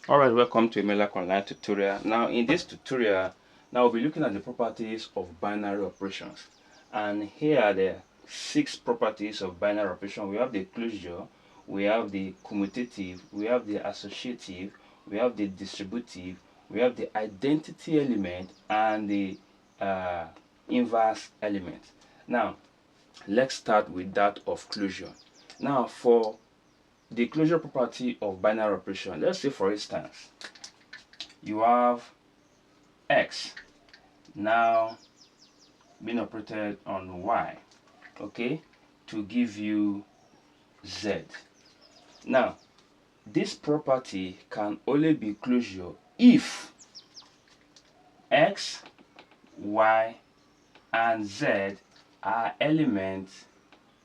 Alright, welcome to Emelac Online tutorial. Now in this tutorial, we'll be looking at the properties of binary operations. And here are the 6 properties of binary operation. We have the closure, we have the commutative, we have the associative, we have the distributive, we have the identity element, and the inverse element. Now let's start with that of closure. Now for the closure property of binary operation, let's say for instance you have x now being operated on y, okay, to give you z. Now this property can only be closure if x, y, and z are elements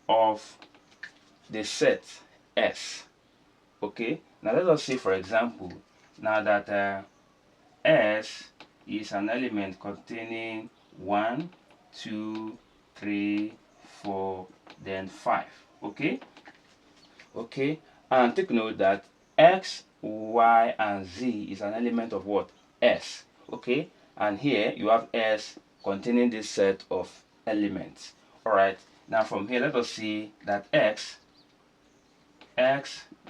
of the set S. Okay, now let us say for example now that S is an element containing 1, 2, 3, 4, then 5. Okay, and take note that X, Y, and Z is an element of what? S. Okay, and here you have S containing this set of elements. Alright, now from here let us see that X,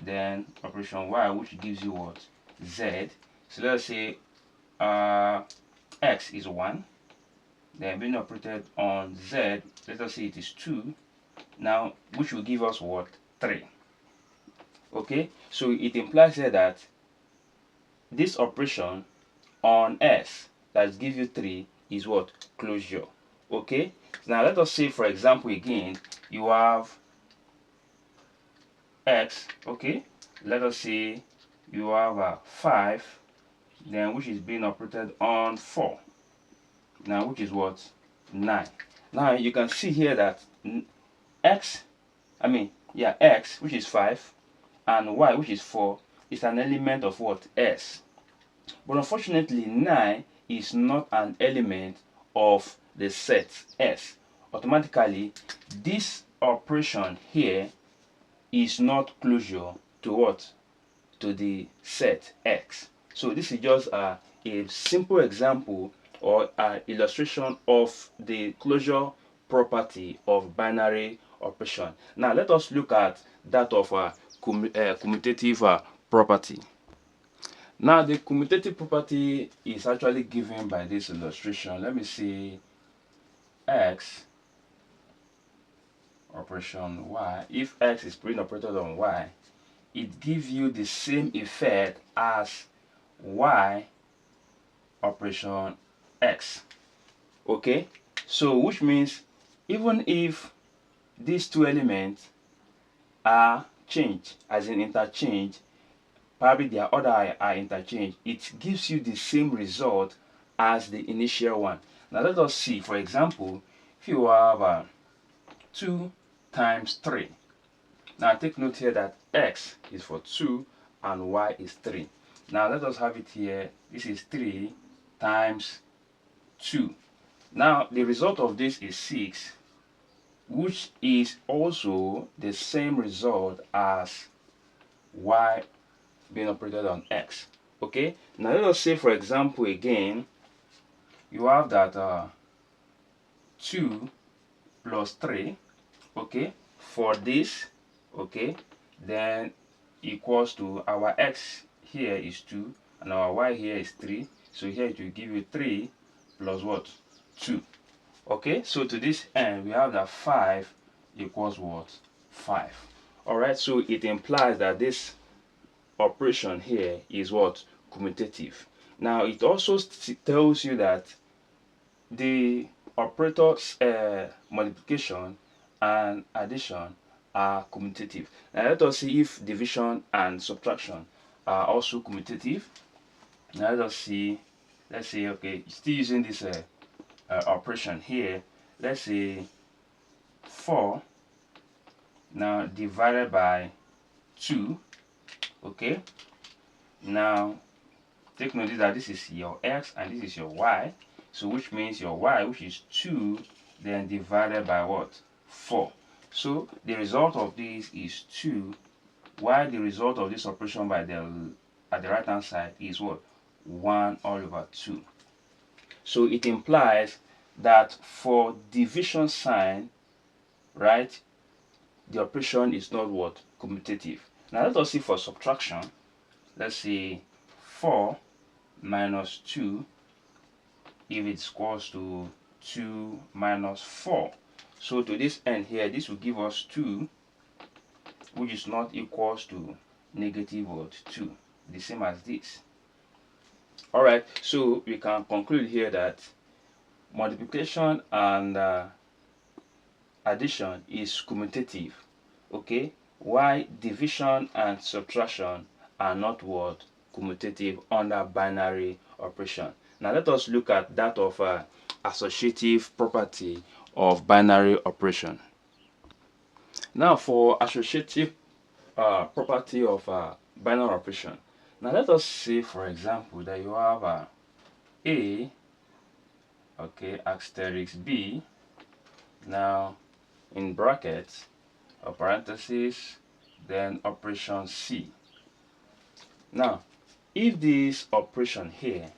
then operation Y, which gives you what? Z. So let's say X is 1, then being operated on Z, let us say it is 2, now which will give us what? 3. Okay, so it implies here that this operation on S that gives you 3 is what? Closure. Okay, now let us say for example again you have X, okay, let us say you have 5, then which is being operated on 4, now which is what? 9. Now you can see here that X which is 5 and Y which is 4 is an element of what? S. But unfortunately 9 is not an element of the set S. Automatically this operation here is not closure to what? To the set X. So this is just a simple example or an illustration of the closure property of binary operation. Now let us look at that of a commutative property. Now the commutative property is actually given by this illustration. Let me see X operation Y. If X is being operated on Y, it gives you the same effect as Y operation X. Okay, so which means even if these two elements are changed, as in interchange, probably their order are interchanged, it gives you the same result as the initial one. Now let us see, for example, if you have 2 times 3. Now take note here that X is for 2 and Y is 3. Now let us have it here. This is 3 times 2. Now the result of this is 6, which is also the same result as Y being operated on X. Okay, now let us say for example again you have that 2 plus 3, okay, for this, okay, then equals to our X here is 2 and our Y here is 3, so here it will give you 3 plus what? 2. Okay, so to this end we have that 5 equals what? 5. Alright, so it implies that this operation here is what? Commutative. Now it also tells you that the operators multiplication and addition are commutative. Now let us see if division and subtraction are also commutative. Now let us see, let's say, okay, still using this operation here, let's say 4 now divided by 2, okay, now take notice that this is your X and this is your Y, so which means your Y, which is 2, then divided by what? 4. So the result of this is 2, while the result of this operation by the at the right hand side is what? 1 all over 2. So it implies that for division sign, right, the operation is not what? Commutative. Now let us see for subtraction. Let's see 4 minus 2 if it's equals to 2 minus 4. So to this end here, this will give us 2, which is not equals to negative what? 2, the same as this. Alright, so we can conclude here that multiplication and addition is commutative, okay, why division and subtraction are not what? Commutative under binary operation. Now let us look at that of associative property of binary operation. Now for associative property of binary operation, now let us say for example that you have A, okay, asterisk B, now in brackets or parentheses, then operation C. Now if this operation here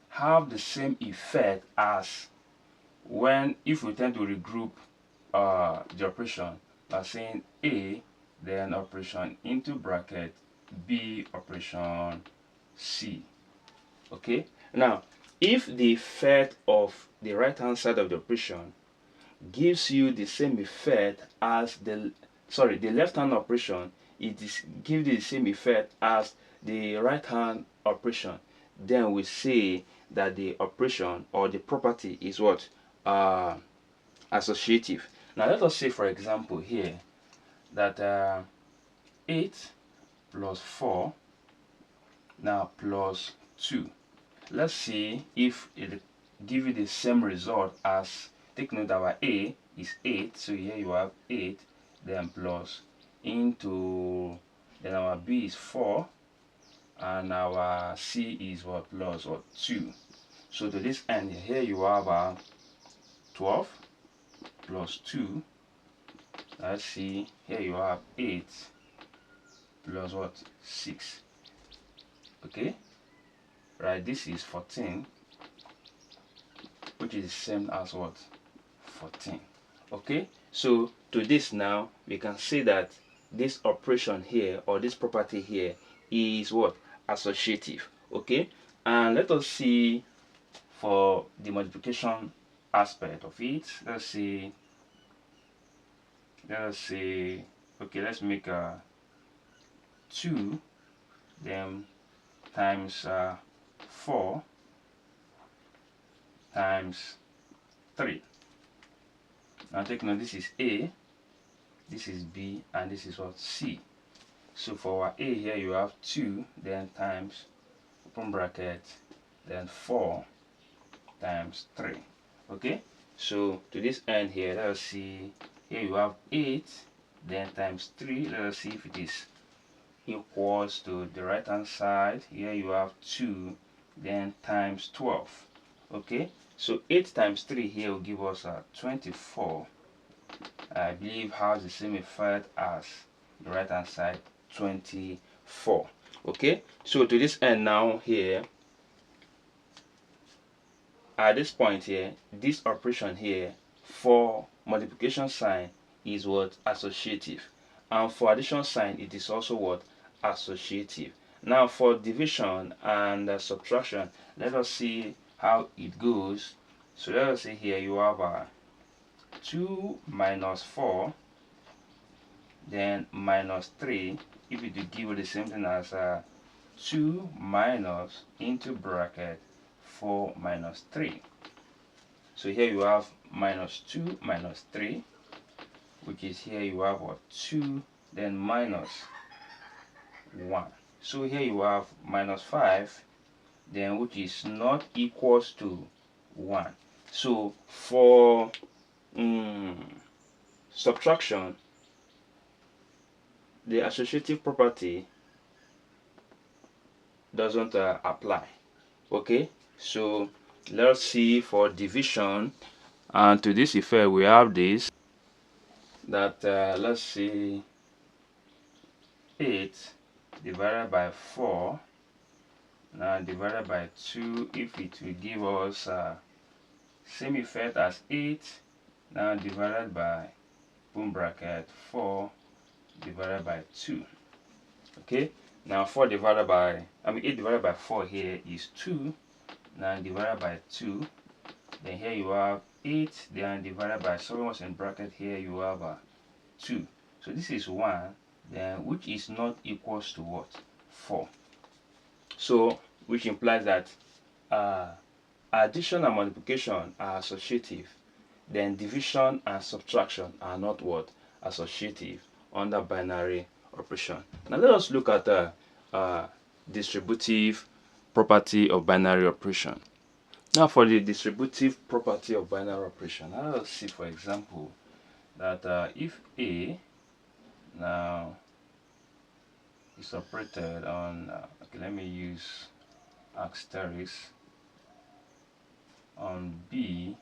have the same effect as when, if we tend to regroup the operation by saying A, then operation into bracket B, operation C. Okay, now if the effect of the right hand side of the operation gives you the same effect as the left hand operation, it gives you the same effect as the right hand operation, then we say that the operation or the property is what? Associative. Now let us say for example here that 8 plus 4 now plus 2. Let's see if it give you the same result as, take note our A is 8, so here you have 8, then plus into, then our B is 4, and our C is what? Plus what? 2. So to this end here you have 12 plus 2. Let's see, here you have 8 plus what? 6. Okay, right, this is 14, which is the same as what? 14. Okay, so to this now we can say that this operation here or this property here is what? Associative. Okay, and let us see for the multiplication aspect of it. Let's see, okay, let's make 2 then times 4 times 3. Now take note, this is A, this is B, and this is what? C. So for our A here you have 2 then times open bracket then 4 times 3. Okay, so to this end here, let us see, here you have 8 then times 3. Let us see if it is equals to the right hand side. Here you have 2 then times 12. Okay, so 8 times 3 here will give us 24. I believe has the same effect as the right hand side, 24. Okay, so to this end now here, at this point here, this operation here for multiplication sign is what? Associative, and for addition sign it is also what? Associative. Now for division and subtraction, let us see how it goes. So let us see here you have 2 minus 4 then minus 3. If it will give you the same thing as 2 minus into bracket 4 minus 3. So here you have minus 2 minus 3, which is here you have what? 2 then minus 1. So here you have minus 5 then, which is not equals to 1. So for subtraction, the associative property doesn't apply. Okay, so let's see for division, and to this effect we have this, that let's see 8 divided by 4 now divided by 2, if it will give us same effect as 8, now divided by boom bracket 4 divided by 2. Okay, now 4 divided by 8 divided by 4 here is 2, now divided by 2, then here you have 8, then divided by 7 was in bracket, here you have 2. So this is 1, then which is not equals to what? 4. So which implies that addition and multiplication are associative, then division and subtraction are not what? Associative under binary operation. Now let us look at the distributive property of binary operation. Now for the distributive property of binary operation, let us see, for example, that if A now is operated on, okay, let me use asterisk, on B.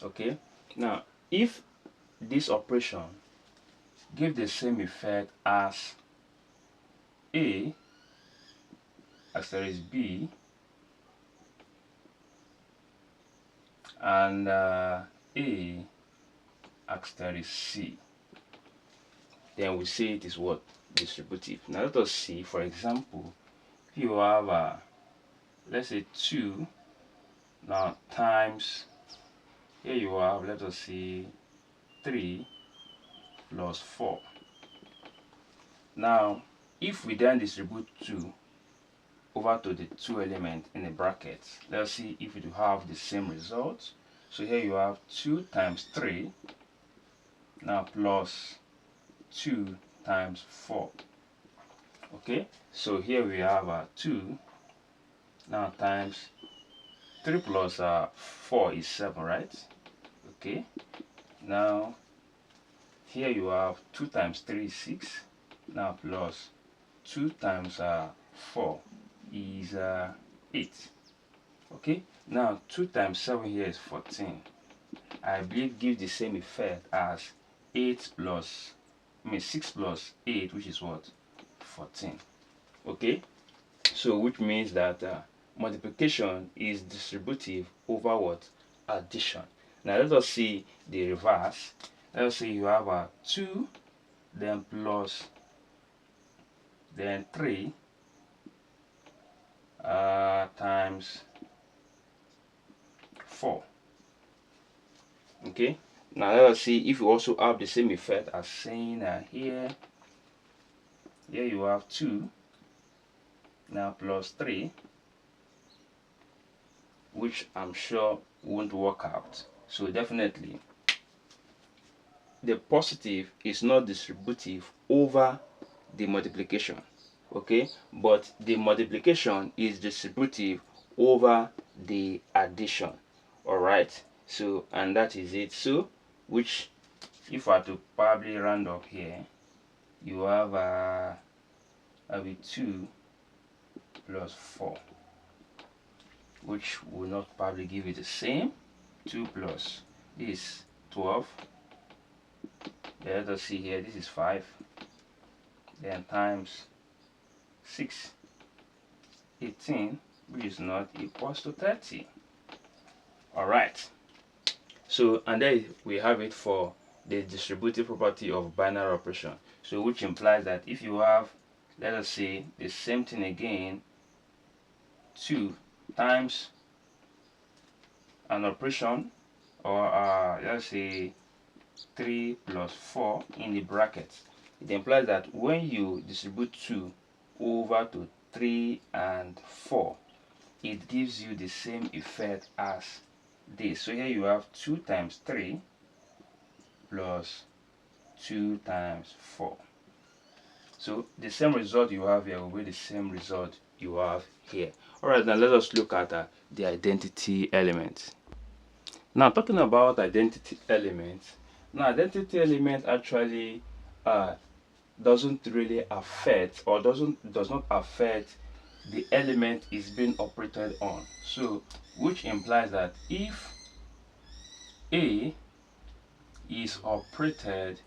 Okay, now if this operation give the same effect as A asterisk B and A asterisk C, then we say it is what? Distributive. Now let us see, for example, if you have let's say 2 now times, here you have, let us see, 3 plus 4. Now if we then distribute 2 over to the 2 element in the bracket, let's see if it will have the same result. So here you have 2 times 3 now plus 2 times 4. Okay, so here we have 2 now times 3 plus 4 is 7, right? Okay, now here you have 2 times 3 is 6, now plus 2 times 4 is 8. Okay, now 2 times 7 here is 14. I believe gives the same effect as 6 plus 8, which is what? 14. Okay, so which means that multiplication is distributive over what? Addition. Now let us see the reverse. Let us say you have 2 then plus then 3 times 4. Okay, now let us see if you also have the same effect as saying here you have 2 now plus 3, which I'm sure won't work out. So definitely the positive is not distributive over the multiplication, okay, but the multiplication is distributive over the addition. All right, so and that is it. So which, if I were to probably round up here, you have 2 plus 4, which will not probably give you the same. 2 plus this 12, let us see here, this is 5, then times 6, 18, which is not equals to 30. All right, so and then we have it for the distributive property of binary operation. So which implies that if you have, let us say, the same thing again, 2 times an operation, or let's say 3 plus 4 in the bracket, it implies that when you distribute 2 over to 3 and 4, it gives you the same effect as this. So here you have 2 times 3 plus 2 times 4. So the same result you have here will be the same result you have here. Alright, now let us look at the identity element. Now talking about identity elements, now identity element actually doesn't really affect, or does not affect the element is being operated on. So which implies that if A is operated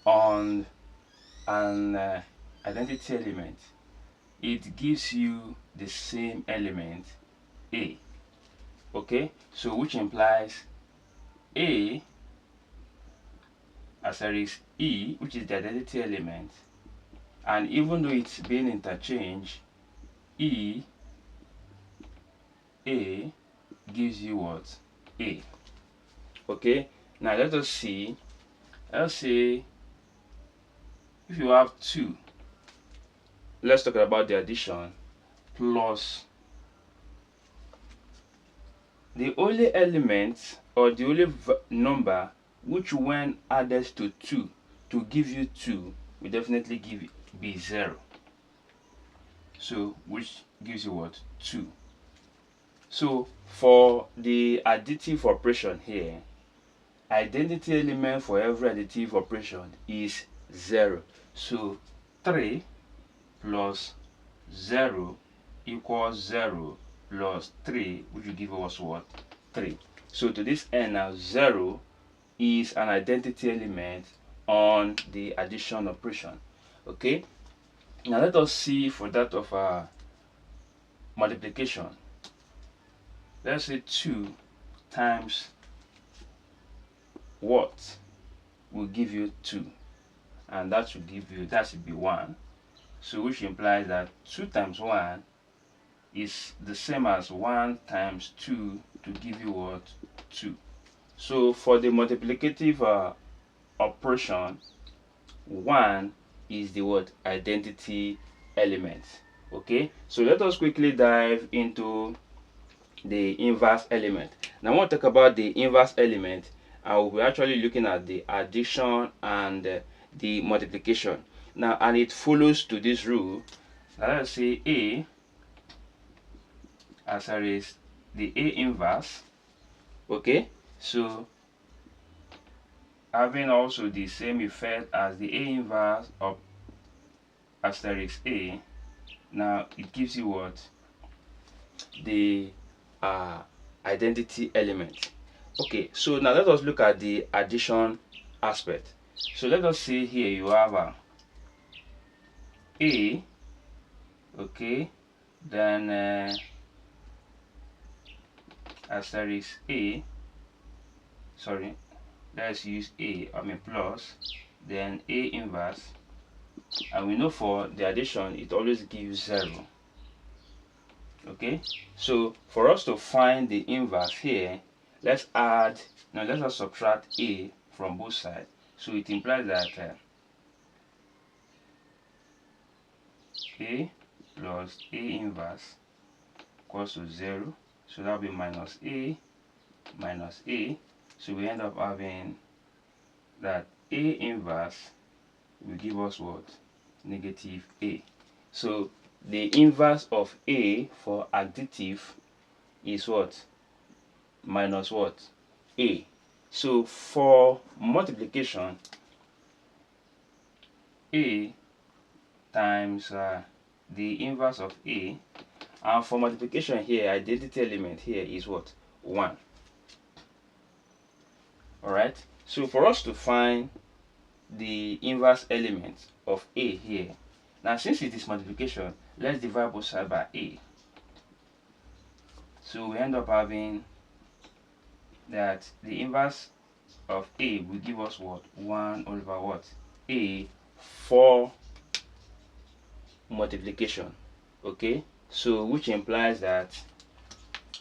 on an identity element, it gives you the same element A. Okay, so which implies A asterisk E, which is the identity element, and even though it's being interchanged, E A gives you what? A. Okay, now let us see. Let's say if you have 2, let's talk about the addition, plus the only element or the only number which when added to 2 to give you 2 will definitely give be 0. So which gives you what? 2. So for the additive operation here, identity element for every additive operation is 0. So 3 plus 0 equals 0 plus 3, which will give us what? 3. So to this end now, 0 is an identity element on the addition operation. Okay, now let us see for that of multiplication. Let's say 2 times what will give you 2, and that should give you, that should be 1. So which implies that 2 times 1 is the same as 1 times 2 to give you what? 2. So for the multiplicative operation, 1 is the what? Identity element. Okay, so let us quickly dive into the inverse element. Now I want to talk about the inverse element, and we'll be actually looking at the addition and the multiplication. Now, and it follows to this rule. Now let's say A as is the A inverse. Okay, so having also the same effect as the A inverse of asterisk A, now it gives you what? The identity element. Okay, so now let us look at the addition aspect. So let us see here you have A, okay, then asterisk A, sorry, let's use plus, then A inverse, and we know for the addition it always gives 0. Okay, so for us to find the inverse here, let's add, now let us subtract A from both sides. So it implies that A plus A inverse equals to 0. So that will be minus A minus A. So we end up having that A inverse will give us what? Negative A. So the inverse of A for additive is what? Minus what? A. So for multiplication, A times the inverse of A, and for multiplication here, identity element here is what? 1. Alright, so for us to find the inverse element of A here, now since it is multiplication, let's divide both sides by A. So we end up having that the inverse of A will give us what? 1 over what? A for multiplication. Okay, so which implies that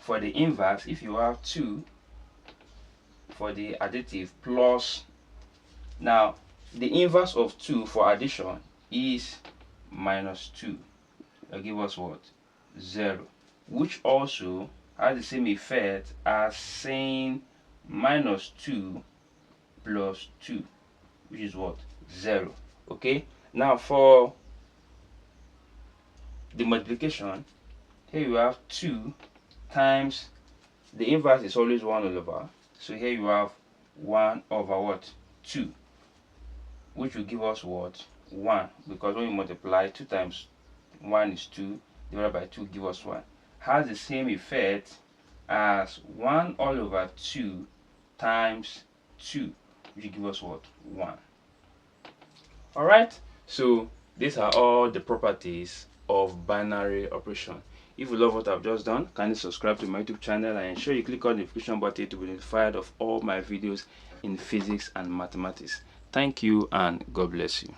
for the inverse, if you have 2 for the additive plus, now the inverse of 2 for addition is minus 2, will give us what? 0, which also has the same effect as saying minus 2 plus 2, which is what? 0. Okay, now for the multiplication, here you have 2 times the inverse is always 1 over, so here you have 1 over what? 2, which will give us what? 1, because when you multiply 2 times 1 is 2, divided by 2 give us 1. Has the same effect as 1 all over 2 times 2, which will give us what? 1. Alright, so These are all the properties of binary operation. If you love what I've just done, kindly subscribe to my YouTube channel and ensure you click on the notification button to be notified of all my videos in physics and mathematics. Thank you and God bless you.